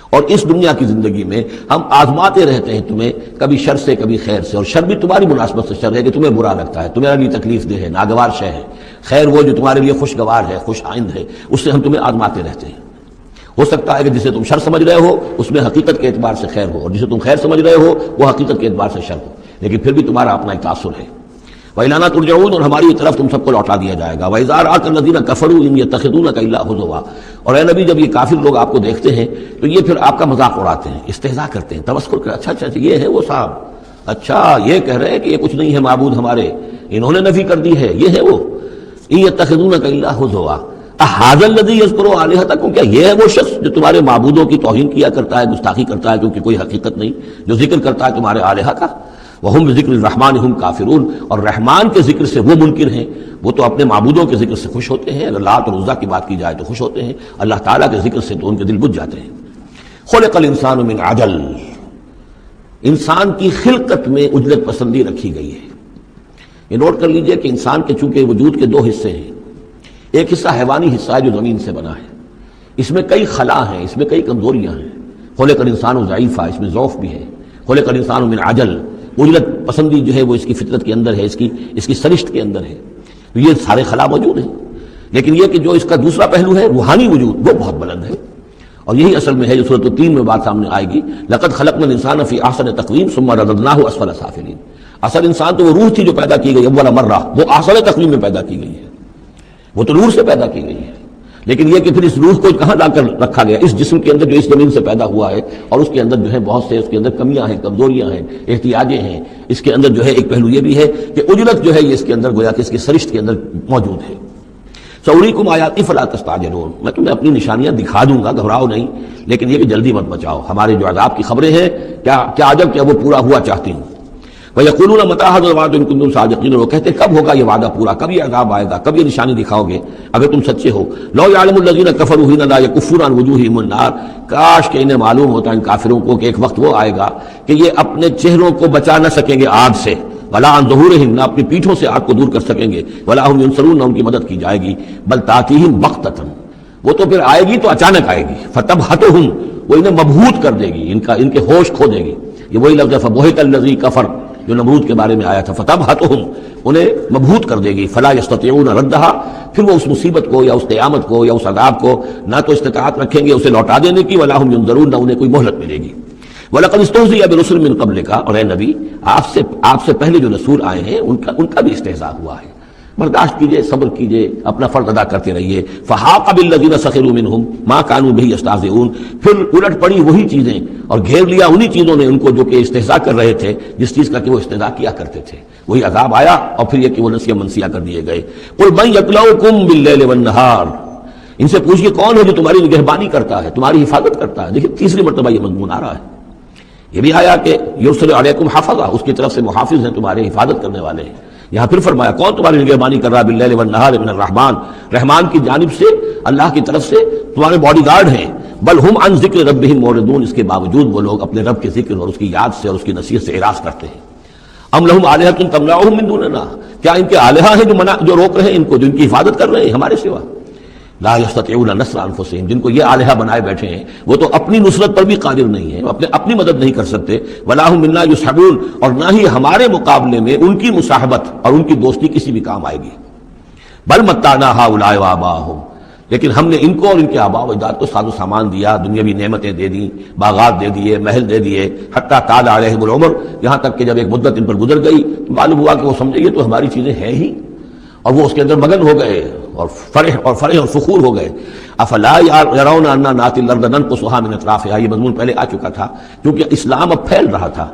اور اس دنیا کی زندگی میں ہم آزماتے رہتے ہیں تمہیں، کبھی شر سے کبھی خیر سے، اور شر بھی تمہاری مناسبت سے شر ہے کہ تمہیں برا لگتا ہے، تمہارے لیے تکلیف دہ ہے، ناگوار شے ہے، خیر وہ جو تمہارے لیے خوشگوار ہے، خوش آئند ہے، اس سے ہم تمہیں آزماتے رہتے ہیں۔ ہو سکتا ہے کہ جسے تم شر سمجھ رہے ہو اس میں حقیقت کے اعتبار سے خیر ہو، اور جسے تم خیر سمجھ رہے ہو وہ حقیقت کے اعتبار سے شر ہو، لیکن پھر بھی تمہارا اپنا ایک تاثر ہے۔ وَإِلَيْنَا تُرْجَعُونَ، اور ہماری طرف تم سب کو لوٹا دیا جائے گا۔ وَإِذَا رَآكَ الَّذِينَ كَفَرُوا إِن يَتَّخِذُونَكَ إِلَّا هُزُوًا، اور اے نبی جب یہ کافر لوگ آپ کو دیکھتے ہیں تو یہ پھر آپ کا مذاق اڑاتے ہیں، استہزاء کرتے ہیں، تمسخر کرتے ہیں، اچھا اچھا یہ ہے وہ صاحب، اچھا یہ کہہ رہے ہیں کہ یہ کچھ نہیں ہے معبود ہمارے، انہوں نے نفی کر دی ہے، یہ ہے وہ۔ إِن يَتَّخِذُونَكَ إِلَّا هُزُوًا، اَهَٰذَا الَّذِي يَذْكُرُ آلِهَتَكُمْ، کیا یہ ہے وہ شخص جو تمہارے معبودوں کی توہین کیا کرتا ہے، گستاخی کرتا ہے، کیونکہ کوئی حقیقت نہیں، جو ذکر کرتا ہے تمہارے آلہہ کا. وَهُمْ بِذِكْرِ الرَّحْمَٰنِ هُمْ كَافِرُونَ، اور رحمان کے ذکر سے وہ منکر ہیں، وہ تو اپنے معبودوں کے ذکر سے خوش ہوتے ہیں. اگر لات اور عزیٰ کی بات کی جائے تو خوش ہوتے ہیں، اللہ تعالیٰ کے ذکر سے تو ان کے دل بجھ جاتے ہیں. خلق الانسان من عجل، انسان کی خلقت میں عجلت پسندی رکھی گئی ہے. یہ نوٹ کر لیجئے کہ انسان کے چونکہ وجود کے دو حصے ہیں، ایک حصہ حیوانی حصہ ہے جو زمین سے بنا ہے، اس میں کئی خلا ہیں، اس میں کئی کمزوریاں ہیں. خلق الانسان ضعیفہ، اس میں ضعف بھی ہے. خلق الانسان من عجل، عجلت پسندی جو ہے وہ اس کی فطرت کے اندر ہے، اس کی سرشت کے اندر ہے. تو یہ سارے خلا موجود ہیں، لیکن یہ کہ جو اس کا دوسرا پہلو ہے روحانی وجود، وہ بہت بلند ہے. اور یہی اصل میں ہے جو سورۃ التین میں بات سامنے آئے گی، لقد خلقنا الانسان فی احسن تقویم ثم رددناہ اسفل سافلین. اصل انسان تو وہ روح تھی جو پیدا کی گئی اول مرہ، وہ احسن تقویم میں پیدا کی گئی ہے، وہ تو نور سے پیدا کی گئی ہے. لیکن یہ کہ پھر اس روح کو کہاں لا کر رکھا گیا؟ اس جسم کے اندر جو اس زمین سے پیدا ہوا ہے، اور اس کے اندر جو ہے بہت سے اس کے اندر کمیاں ہیں، کمزوریاں ہیں، احتیاجیں ہیں. اس کے اندر جو ہے ایک پہلو یہ بھی ہے کہ عجلت جو ہے یہ اس کے اندر گویا کہ اس کی سرشت کے اندر موجود ہے. سأریکم آیاتی فلا تستعجلون، میں تمہیں اپنی نشانیاں دکھا دوں گا، گھبراؤ نہیں، لیکن یہ کہ جلدی مت مچاؤ. ہمارے جو عذاب کی خبریں ہیں کیا عجب کہ وہ پورا ہوا چاہتی ہوں. وَيَقُولُونَ مَتَىٰ هَٰذَا الْوَعْدُ إِن كُنتُمْ صَادِقِينَ، وہ کہتے کب ہوگا یہ وعدہ پورا، کب یہ عذاب آئے گا، کب یہ نشانی دکھاؤ گے اگر تم سچے ہو. لَوْ يَعْلَمُ الَّذِينَ كَفَرُوا حِينَ لَا يَكُفُّونَ عَنْ وُجُوهِهِمُ النَّارَ، کاش کہ انہیں معلوم ہوتا ان کافروں کو کہ ایک وقت وہ آئے گا کہ یہ اپنے چہروں کو بچا نہ سکیں گے آگ سے. ولا عن ظہورہم، نہ اپنی پیٹھوں سے آگ کو دور کر سکیں گے. ولا ہم ینصرون، نہ ان کی مدد کی جائے گی. بل تاتیہم بغتۃ، وہ تو پھر آئے گی تو اچانک آئے گی. فتبہتہم، وہ انہیں مبہوت کر دے گی، ان کے ہوش کھو دے گی. یہ وہی لفظ ہے فبہت الذی کفر جو نمرود کے بارے میں آیا تھا. فتبہتہم، انہیں مبہوت کر دے گی. فلا یستطیعون ردھا، پھر وہ اس مصیبت کو یا اس قیامت کو یا اس عذاب کو نہ تو استطاعت رکھیں گے اسے لوٹا دینے کی. ولا ہم ینظرون، نہ انہیں کوئی مہلت ملے گی. وَلَقَدِ اسْتُهْزِئَ بِرُسُلٍ مِّن قَبْلِكَ، اور اے نبی آپ سے پہلے جو رسول آئے ہیں ان کا بھی استہزاء ہوا ہے. برداشت کیجئے، صبر کیجئے، اپنا فرض ادا کرتے رہیے. فَحَاقَ بِالَّذِينَ سَخِرُوا مِنْهُمْ مَا كَانُوا بِهِ يَسْتَهْزِئُونَ، پھر الٹ پڑی وہی چیزیں اور گھیر لیا انہی چیزوں نے ان کو جو کہ استہزاء کر رہے تھے، جس چیز کا کہ وہ استہزاء کیا کرتے تھے. وہی عذاب آیا اور پھر یہ کہ وہ نسیہ منسیہ کر دیے گئے. قُلْ مَن يَكْلَؤُكُم بِاللَّيْلِ وَالنَّهَارِ، ان سے پوچھئے کون ہے جو تمہاری نگہبانی کرتا ہے، تمہاری حفاظت کرتا ہے. دیکھیے تیسری مرتبہ یہ مضمون آ رہا ہے. یہ بھی آیا کہ یرسل علیکم حافظہ، اس کی طرف سے محافظ ہیں، تمہارے حفاظت کرنے والے ہیں. یہاں پھر فرمایا کون تمہاری نگہبانی کر رہا ہے؟ باللیل والنہار من الرحمن، رحمان کی جانب سے، اللہ کی طرف سے تمہارے باڈی گارڈ ہیں. بل ہم عن ذکر ربہم معرضون، اس کے باوجود وہ لوگ اپنے رب کے ذکر اور اس کی یاد سے اور اس کی نصیحت سے اعراض کرتے ہیں. ام لہم آلہۃ تمنعہم من دوننا، کیا ان کے آلہہ ہیں جو روک رہے ہیں ان کو، جو ان کی حفاظت کر رہے ہیں ہمارے سوا. لا یستطیعون نصر انفسہم، جن کو یہ آلہہ بنائے بیٹھے ہیں وہ تو اپنی نصرت پر بھی قادر نہیں ہیں، اپنی مدد نہیں کر سکتے. ولا ہم منا یصحبون، اور نہ ہی ہمارے مقابلے میں ان کی مصاحبت اور ان کی دوستی کسی بھی کام آئے گی. بل متعنا ہؤلاء وآباءہم، لیکن ہم نے ان کو اور ان کے آباء و اجداد کو ساز و سامان دیا، دنیاوی نعمتیں دے دیں، باغات دے دیے، محل دے دیے. حتی طال علیہم العمر، یہاں تک کہ جب ایک مدت ان پر گزر گئی معلوم ہوا کہ وہ سمجھے یہ تو ہماری چیزیں ہیں ہی، اور وہ اس کے اندر مگن ہو گئے اور فرح اور فخور ہو گئے. افلا یرون انا ناتی الارض ننقصها من اطرافها، یہ مضمون پہلے آ چکا تھا. کیونکہ اسلام اب پھیل رہا تھا،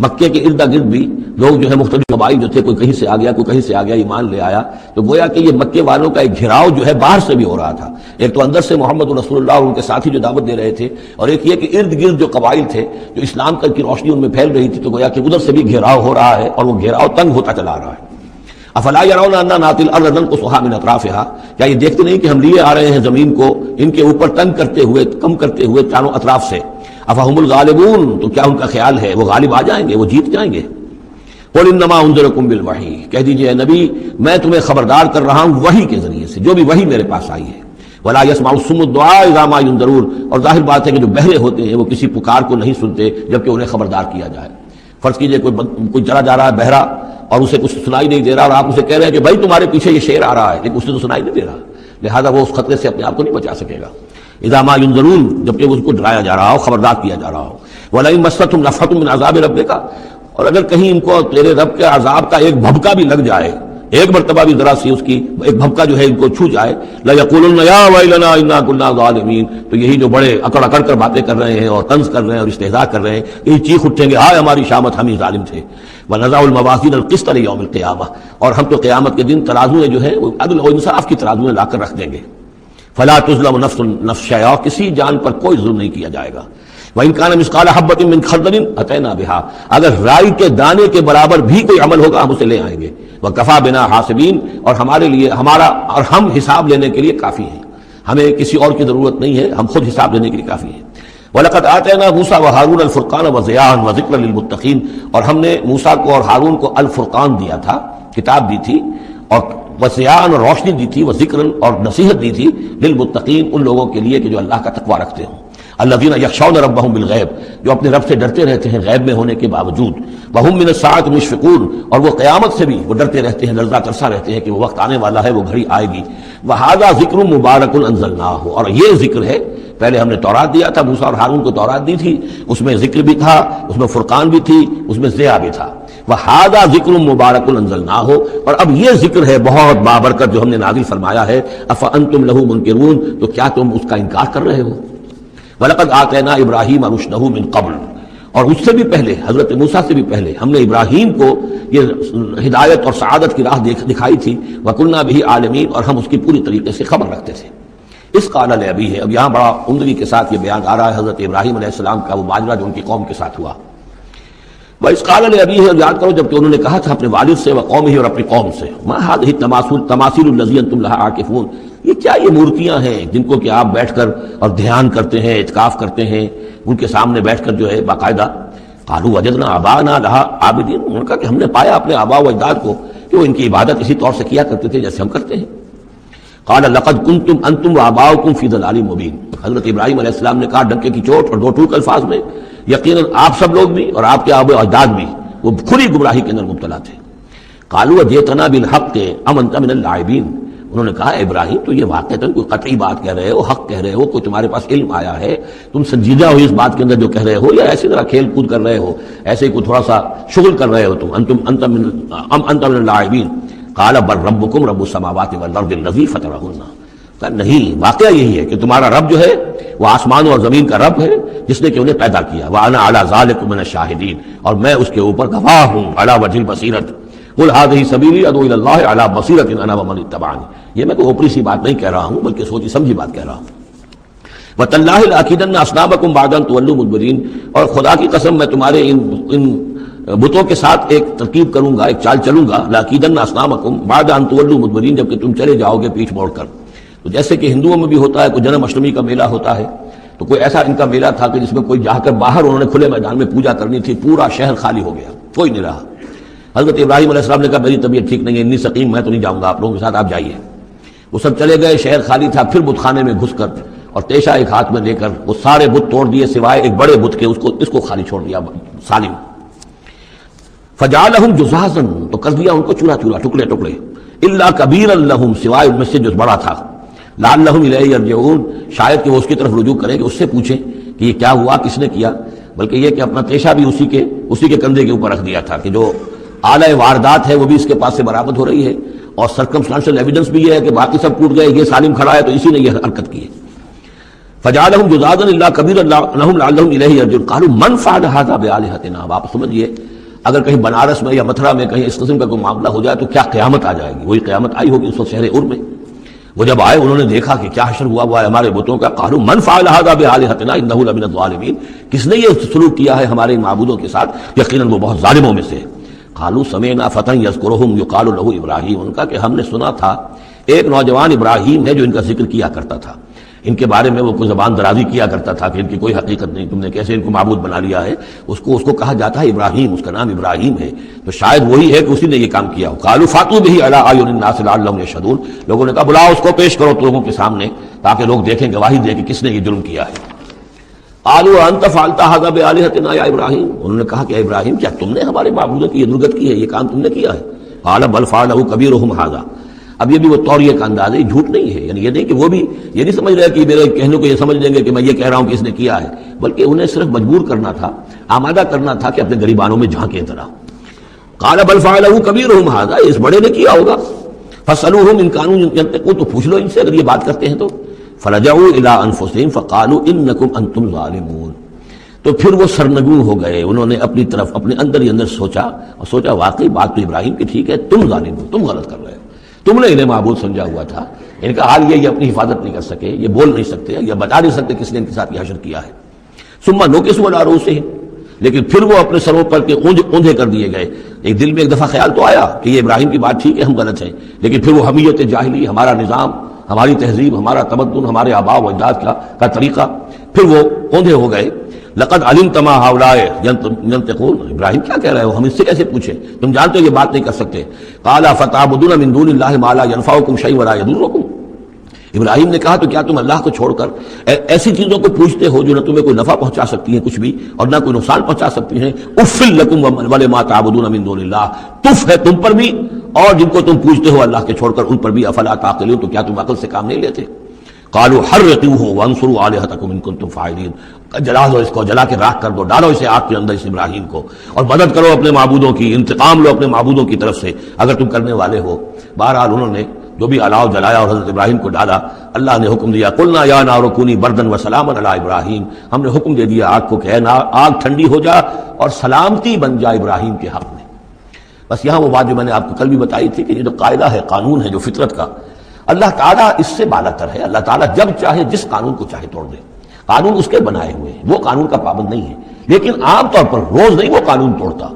مکے کے ارد گرد بھی لوگ جو ہے مختلف قبائل جو تھے، کوئی کہیں سے آ گیا، کوئی کہیں سے آ گیا، ایمان لے آیا. تو گویا کہ یہ مکے والوں کا ایک گھراؤ جو ہے باہر سے بھی ہو رہا تھا. ایک تو اندر سے محمد رسول اللہ اور ان کے ساتھی جو دعوت دے رہے تھے، اور ایک یہ کہ ارد گرد جو قبائل تھے جو اسلام کی روشنی ان میں پھیل رہی تھی، تو گویا کہ ادھر سے بھی گھیراؤ ہو رہا ہے اور وہ گھیراؤ تنگ ہوتا چلا رہا ہے. افلا يرون انا ناتی الارض ننقصها من اطرافها، کیا یہ دیکھتے نہیں کہ ہم لیے آ رہے ہیں زمین کو ان کے اوپر تنگ کرتے ہوئے، کم کرتے ہوئے چاروں اطراف سے. افهم الغالبون، تو کیا ان کا خیال ہے وہ غالب آ جائیں گے، وہ جیت جائیں گے. قل انما انذرکم بالوحی، کہہ دیجئے اے نبی میں تمہیں خبردار کر رہا ہوں وحی کے ذریعے سے، جو بھی وحی میرے پاس آئی ہے. ولا يسمع الصم الدعاء اذا ما ينذرون، اور ظاہر بات ہے کہ جو بہرے ہوتے ہیں وہ کسی پکار کو نہیں سنتے جبکہ انہیں خبردار کیا جائے. فرض کیجئے کوئی چلا جا رہا ہے بہرا اور اسے کچھ سنائی نہیں دے رہا، اور آپ اسے کہہ رہے ہیں کہ بھائی تمہارے پیچھے یہ شیر آ رہا ہے، لیکن اسے تو سنائی نہیں دے رہا، لہذا وہ اس خطرے سے اپنے آپ کو نہیں بچا سکے گا. اذا ما ينذرون، جبکہ اس کو ڈرایا جا رہا ہو، خبردار کیا جا رہا ہو. ولئن مستهم نفحة من عذاب ربك، اور اگر کہیں ان کو تیرے رب کے عذاب کا ایک بھبکا بھی لگ جائے، ایک مرتبہ بھی ذرا سی اس کی ایک بھبکا جو ہے ان کو چھو جائے، لَيَقُولُنَّ يَا وَيْلَنَا إِنَّا كُنَّا ظَالِمِينَ، تو یہی جو بڑے اکڑ اکڑ کر باتیں کر رہے ہیں اور طنز کر رہے ہیں اور استہزاء کر رہے ہیں، یہی چیخ اٹھیں گے ہائے ہماری شامت، ہم ہی ظالم تھے. وَنَضَعُ الْمَوَازِينَ الْقِسْطَ لِيَوْمِ الْقِيَامَةِ، اور ہم تو قیامت کے دن ترازویں جو ہے وہ عدل و انصاف کی ترازویں لا کر رکھ دیں گے. فلا تظلم نفس نفس شیئا، کسی جان پر کوئی ظلم نہیں کیا جائے گا. وَإِنْ كَانَ مِثْقَالَ حَبَّةٍ مِّنْ خَرْدَلٍ أَتَيْنَا بِهَا، اگر رائی کے دانے کے برابر بھی کوئی عمل ہوگا ہم اسے لے آئیں گے. وَكَفَىٰ بِنَا حَاسِبِينَ، اور ہمارے لیے اور ہم حساب لینے کے لیے کافی ہیں، ہمیں کسی اور کی ضرورت نہیں ہے، ہم خود حساب لینے کے لیے کافی ہیں. وَلَقَدْ آتَيْنَا مُوسَىٰ وَهَارُونَ الْفُرْقَانَ وَضِيَاءً وَذِكْرًا لِّلْمُتَّقِينَ، اور ہم نے موسیٰ کو اور ہارون کو الفرقان دیا تھا، کتاب دی تھی، اور وضیاءً اور روشنی دی تھی، وذکرًا اور نصیحت دی تھی، للمتقین ان لوگوں کے لیے کہ جو اللہ کا تقوی رکھتے ہوں. الذین یخشون ربہم بالغیب، جو اپنے رب سے ڈرتے رہتے ہیں غیب میں ہونے کے باوجود. وہم من الساعۃ مشفقون، اور وہ قیامت سے بھی وہ ڈرتے رہتے ہیں، لرزہ ترسا رہتے ہیں کہ وہ وقت آنے والا ہے، وہ گھڑی آئے گی. وہذا ذکر مبارک انزلناہ، اور یہ ذکر ہے، پہلے ہم نے تورات دیا تھا، موسیٰ اور ہارون کو تورات دی تھی، اس میں ذکر بھی تھا، اس میں فرقان بھی تھی، اس میں ضیاء بھی تھا. وہذا ذکر مبارک انزلناہ، اور اب یہ ذکر ہے بہت بابرکت جو ہم نے نازل فرمایا ہے. افانتم لہ منکرون، تو کیا تم اس کا انکار کر رہے ہو؟ وَلَقَدْ آتَيْنَا إِبْرَاهِيمَ رُشْدَهُ مِن قَبْلُ، اور اس سے بھی پہلے، حضرت موسیٰ سے بھی پہلے ہم نے ابراہیم کو یہ ہدایت اور سعادت کی راہ دکھائی تھی. وَكُنَّا بِهِ عَالِمِينَ، اور ہم اس کی پوری طریقے سے خبر رکھتے تھے. اس قال لأبیہ، اب یہاں بڑا عمدگی کے ساتھ یہ بیان آ رہا ہے حضرت ابراہیم علیہ السلام کا وہ ماجرا جو ان کی قوم کے ساتھ ہوا. وَإِذْ قَالَ لأبیہ، یاد کرو جب کہ انہوں نے کہا تھا اپنے والد سے، وقومہ، اور اپنی قوم سے، مَا هَٰذِهِ التَّمَاثِيلُ الَّتِي أَنتُمْ لَهَا عَاكِفُونَ، یہ کیا یہ مورتیاں ہیں جن کو کہ آپ بیٹھ کر اور دھیان کرتے ہیں، اعتکاف کرتے ہیں، ان کے سامنے بیٹھ کر جو ہے باقاعدہ. قالوا وجدنا آباءنا لها عابدین، انہوں نے کہا کہ ہم نے پایا اپنے آباء و اجداد کو کہ وہ ان کی عبادت اسی طور سے کیا کرتے تھے جیسے ہم کرتے ہیں. قال لقد كنتم انتم وآباؤكم في ضلال مبين، حضرت ابراہیم علیہ السلام نے کہا ڈنکے کی چوٹ اور دو ٹوک الفاظ میں، یقیناً آپ سب لوگ بھی اور آپ کے آباء و اجداد بھی وہ کھلی گمراہی کے اندر مبتلا تھے. قالوا وجئتنا بالحق ام انت من اللاعبین، انہوں نے کہا ابراہیم تو یہ واقعتاً کوئی قطعی بات کہہ رہے ہو، حق کہہ رہے ہو، کوئی تمہارے پاس علم آیا ہے، تم سنجیدہ ہو اس بات کے اندر جو کہہ رہے ہو، یا ایسی طرح کھیل کود کر رہے ہو، ایسے ہی کوئی تھوڑا سا شغل کر رہے ہو تم؟ انت من اللاعبین. قال بل ربکم رب السماوات والارض الذی فطرہن، کہا نہیں، واقعہ یہی ہے کہ تمہارا رب جو ہے وہ آسمان اور زمین کا رب ہے جس نے کہ انہیں پیدا کیا. وانا علی ذلک من الشاہدین، اور میں اس کے اوپر گواہ ہوں، علی وجہ البصیرۃ. قل هذه سبیلی ادعو الی اللہ علی بصیرۃ انا ومن اتبعنی، یہ میں کوئی اوپری سی بات نہیں کہہ رہا ہوں بلکہ سوچی سمجھی بات کہہ رہا ہوں. وتاللہ لأکیدن اصنامکم بعد ان تولوا مدبرین، اور خدا کی قسم میں تمہارے ان بتوں کے ساتھ ایک ترکیب کروں گا، ایک چال چلوں گا. لأکیدن اصنامکم بعد ان تولوا مدبرین، جبکہ تم چلے جاؤ گے پیٹھ موڑ کر. تو جیسے کہ ہندوؤں میں بھی ہوتا ہے، کوئی جنم اشٹمی کا میلہ ہوتا ہے، تو کوئی ایسا ان کا میلہ تھا کہ جس میں کوئی جا کر باہر انہوں نے کھلے میدان میں پوجا کرنی تھی، پورا شہر خالی ہو گیا، کوئی نہیں رہا. حضرت ابراہیم علیہ السلام نے کہا میری طبیعت ٹھیک نہیں ہے، اتنی سقیم، میں تو نہیں جاؤں گا آپ لوگوں کے ساتھ، آپ جائیے. وہ سب چلے گئے، شہر خالی تھا. پھر بت خانے میں گھس کر اور تیشا ایک ہاتھ میں لے کر وہ سارے بت توڑ دیے سوائے ایک بڑے بت کے، اس کو خالی چھوڑ دیا سالم. فجعلہم جزازا، تو کر دیا ان کو چورا چورا، ٹکڑے ٹکڑے. الا کبیرا لہم، سوائے ان میں سے جو بڑا تھا. لعلہم الیہ یرجعون، شاید کہ وہ اس کی طرف رجوع کریں، کہ اس سے پوچھیں کہ یہ کیا ہوا، کس نے کیا. بلکہ یہ کہ اپنا پیشہ بھی اسی کے کندھے کے اوپر رکھ دیا تھا کہ جو آلہ واردات ہے وہ بھی اس کے پاس سے برآمد ہو رہی ہے، اور سرکمسٹانشل ایویڈنس بھی یہ ہے کہ باقی سب ٹوٹ گئے، یہ سالم کھڑا ہے تو اسی نے یہ حرکت کی ہے. فجعلہم جزازا الا کبیرا لہم لعلہم الیہ یرجعون. قالوا من فعل هذا بآلہتنا، اب آپ سمجھیے اگر کہیں بنارس میں یا متھرا میں کہیں اس قسم کا کوئی معاملہ ہو جائے تو کیا قیامت آ جائے گی. وہی قیامت آئی ہوگی اس وقت شہر ار میں. وہ جب آئے انہوں نے دیکھا کہ کیا حشر ہوا ہے ہمارے بتوں کا. قالوا من فعل هذا بآلہتنا انہ لمن الظالمین، کس نے یہ سلوک کیا ہے ہمارے معبودوں کے ساتھ، یقیناً وہ بہت ظالموں میں سے. قالوا سمعنا فتى یذکرہم یقال له ابراہیم، ان کا کہ ہم نے سنا تھا ایک نوجوان ابراہیم ہے جو ان کا ذکر کیا کرتا تھا، ان کے بارے میں وہ کوئی زبان درازی کیا کرتا تھا کہ ان کی کوئی حقیقت نہیں، تم نے کیسے ان کو معبود بنا لیا ہے. اس کو کہا جاتا ہے ابراہیم، اس کا نام ابراہیم ہے، تو شاید وہی ہے کہ اسی نے یہ کام کیا ہو. قالوا فاتوا به علی اعین الناس لعلهم یشهدون، لوگوں نے کہا بلاؤ اس کو پیش کرو لوگوں کے سامنے تاکہ لوگ دیکھیں، گواہی دیں کہ کس نے یہ جرم کیا ہے. قالوا انت فعلت هذا بآلهتنا یا ابراہیم، انہوں نے کہا کہ ابراہیم کیا تم نے ہمارے معبودوں کی یہ درگت کی ہے، یہ کام تم نے کیا ہے. قال بل فعله كبيرهم هذا، اب یہ بھی وہ توریہ کا انداز ہے، جھوٹ نہیں ہے، یعنی یہ نہیں کہ وہ بھی یہ نہیں سمجھ رہے کہ میرے کہنے کو یہ سمجھ لیں گے کہ میں یہ کہہ رہا ہوں کہ اس نے کیا ہے، بلکہ انہیں صرف مجبور کرنا تھا، آمادہ کرنا تھا کہ اپنے غریبانوں میں جھانکیں طرح. قال بل فعله كبيرهم هذا، اس بڑے نے کیا ہوگا. فاسألوهم ان كانوا ينطقون، تو پوچھ لو ان سے اگر یہ بات کرتے ہیں تو. فرجعوا الى انفسهم فقالوا انكم انتم ظالمون، تو پھر وہ سرنگوں ہو گئے، انہوں نے اپنی طرف اپنے اندر ہی اندر سوچا واقعی بات تو ابراہیم کی ٹھیک ہے، تم ظالم ہو، تم غلط کر رہے ہو، تم نے انہیں معبود سمجھا ہوا تھا، ان کا حال یہ اپنی حفاظت نہیں کر سکے، یہ بول نہیں سکتے، یہ بتا نہیں سکتے کس نے ان کے ساتھ یہ حشر کیا ہے۔ ثم نوکسوا علی رؤوسہم، لیکن پھر وہ اپنے سروں پر کے اوندھے کر دیے گئے۔ ایک دل میں ایک دفعہ خیال تو آیا کہ یہ ابراہیم کی بات ٹھیک ہے، ہم غلط ہیں، لیکن پھر وہ حمیت جاہلی، ہمارا نظام، ہماری تہذیب، ہمارا تمدن، ہمارے آباء و اجداد کا طریقہ، پھر وہ اوندھے ہو گئے۔ لقد علمت ما هؤلاء ينطقون، ابراہیم کیا کہہ رہے ہو، ہم اس سے کیسے پوچھیں، تم جانتے ہو یہ بات نہیں کر سکتے۔ قال فتعبدون من دون الله ما لا ينفعكم شيئا ولا يضركم، ابراہیم نے کہا تو کیا تم اللہ کو چھوڑ کر ایسی چیزوں کو پوچھتے ہو جو نہ تمہیں کوئی نفع پہنچا سکتی ہیں کچھ بھی، اور نہ کوئی نقصان پہنچا سکتی ہیں۔ اف لکم ولما تعبدون من دون اللہ، تف ہے تم پر بھی اور جن کو تم پوچھتے ہو اللہ کے چھوڑ کر ان پر بھی، افلا تعقلون، تو کیا تم عقل سے کام نہیں لیتے؟ قالوا حرقوه وانصروا آلهتكم ان كنتم فاعلين، جلا دو اس کو، جلا کے راکھ کر دو، ڈالو اسے آگ کے اندر اس ابراہیم کو، اور مدد کرو اپنے معبودوں کی، انتقام لو اپنے معبودوں کی طرف سے اگر تم کرنے والے ہو۔ بہرحال انہوں نے جو بھی الاؤ جلایا اور حضرت ابراہیم کو ڈالا، اللہ نے حکم دیا قلنا یا نار کونی بردن وسلاما علی ابراہیم، ہم نے حکم دے دیا آگ کو کہ اے آگ ٹھنڈی ہو جا اور سلامتی بن جا ابراہیم کے حق میں۔ بس یہاں وہ بات جو میں نے آپ کو کل بھی بتائی تھی کہ یہ جو قاعدہ ہے، قانون ہے جو فطرت کا، اللہ تعالیٰ اس سے بالا تر ہے۔ اللہ تعالیٰ جب چاہے جس قانون کو چاہے توڑ دے، قانون اس کے بنائے ہوئے ہیں، وہ قانون کا پابند نہیں ہے، لیکن عام طور پر روز نہیں وہ قانون توڑتا۔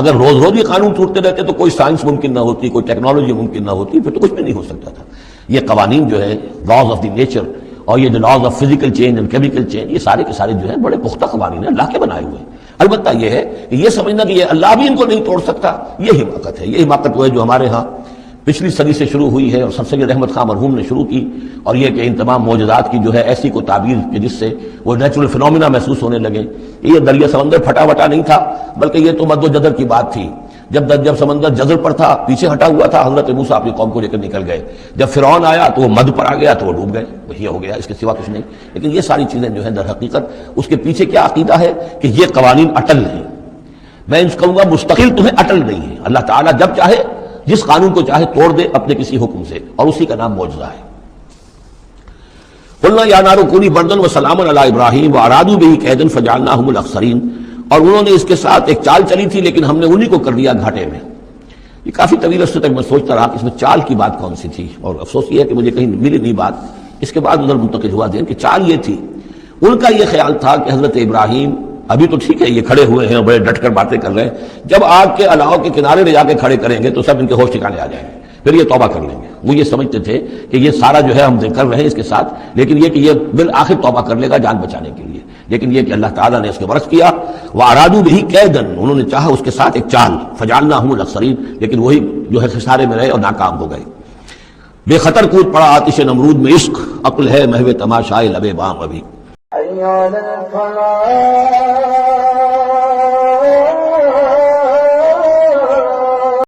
اگر روز روز یہ قانون ٹوٹتے رہتے تو کوئی سائنس ممکن نہ ہوتی، کوئی ٹیکنالوجی ممکن نہ ہوتی، پھر تو کچھ بھی نہیں ہو سکتا تھا۔ یہ قوانین جو ہے لاز آف دی نیچر اور یہ جو laws of physical change and chemical change, یہ سارے کے سارے جو ہیں بڑے پختہ قوانین ہیں، اللہ کے بنائے ہوئے ہیں۔ البتہ یہ ہے کہ یہ سمجھنا کہ یہ اللہ بھی ان کو نہیں توڑ سکتا، یہ حماقت ہے۔ یہ حماقت وہ ہے جو ہمارے ہاں پچھلی صدی سے شروع ہوئی ہے اور سر سید احمد خان مرحوم نے شروع کی، اور یہ کہ ان تمام معجزات کی جو ہے ایسی کو تعبیر کہ جس سے وہ نیچرل فنومینا محسوس ہونے لگے۔ یہ دریا سمندر پھٹا وٹا نہیں تھا، بلکہ یہ تو مد و جزر کی بات تھی۔ جب سمندر جزر پر تھا، پیچھے ہٹا ہوا تھا، حضرت موسیٰ اپنی قوم کو لے کر نکل گئے۔ جب فرعون آیا تو وہ مد پر آ گیا تو وہ ڈوب گئے، وہی ہو گیا، اس کے سوا کچھ نہیں۔ لیکن یہ ساری چیزیں جو ہیں در حقیقت اس کے پیچھے کیا عقیدہ ہے کہ یہ قوانین اٹل ہیں، میں ان کہوں گا مستقل تمہیں اٹل نہیں ہے۔ اللہ تعالیٰ جب چاہے جس قانون کو چاہے توڑ دے اپنے کسی حکم سے، اور اسی کا نام معجزہ ہے۔ قلنا یا نار کونی بردن وسلاما علی ابراہیم وارادوا بہ کیدا فجعلناہم الاخسرین، اور انہوں نے اس کے ساتھ ایک چال چلی تھی لیکن ہم نے انہی کو کر دیا گھاٹے میں۔ یہ کافی طویل عرصے تک میں سوچتا رہا کہ اس میں چال کی بات کون سی تھی، اور افسوس یہ ہے کہ مجھے کہیں ملی نہیں بات۔ اس کے بعد ادھر منتقل ہوا ذہن کہ چال یہ تھی، ان کا یہ خیال تھا کہ حضرت ابراہیم ابھی تو ٹھیک ہے یہ کھڑے ہوئے ہیں اور بڑے ڈٹ کر باتیں کر رہے ہیں، جب آگ کے الاؤ کے کنارے لے جا کے کھڑے کریں گے تو سب ان کے ہوش ٹھکانے آ جائیں گے، پھر یہ توبہ کر لیں گے۔ وہ یہ سمجھتے تھے کہ یہ سارا جو ہے ہم کر رہے ہیں اس کے ساتھ، لیکن یہ کہ یہ بالآخر توبہ کر لے گا جان بچانے کے لیے۔ لیکن یہ کہ اللہ تعالیٰ نے اس کے برس کیا، وَأَرَادُوا بِهِ كَيْدًا، انہوں نے چاہا اس کے ساتھ ایک چال، فَجَعَلْنَاهُمُ الْأَخْسَرِينَ، لیکن وہی جو ہے خسارے میں رہے اور ناکام ہو گئے۔ بے خطر کود پڑا آتش نمرود میں عشق، عقل ہے محو تماشائے لبے بام ابھی۔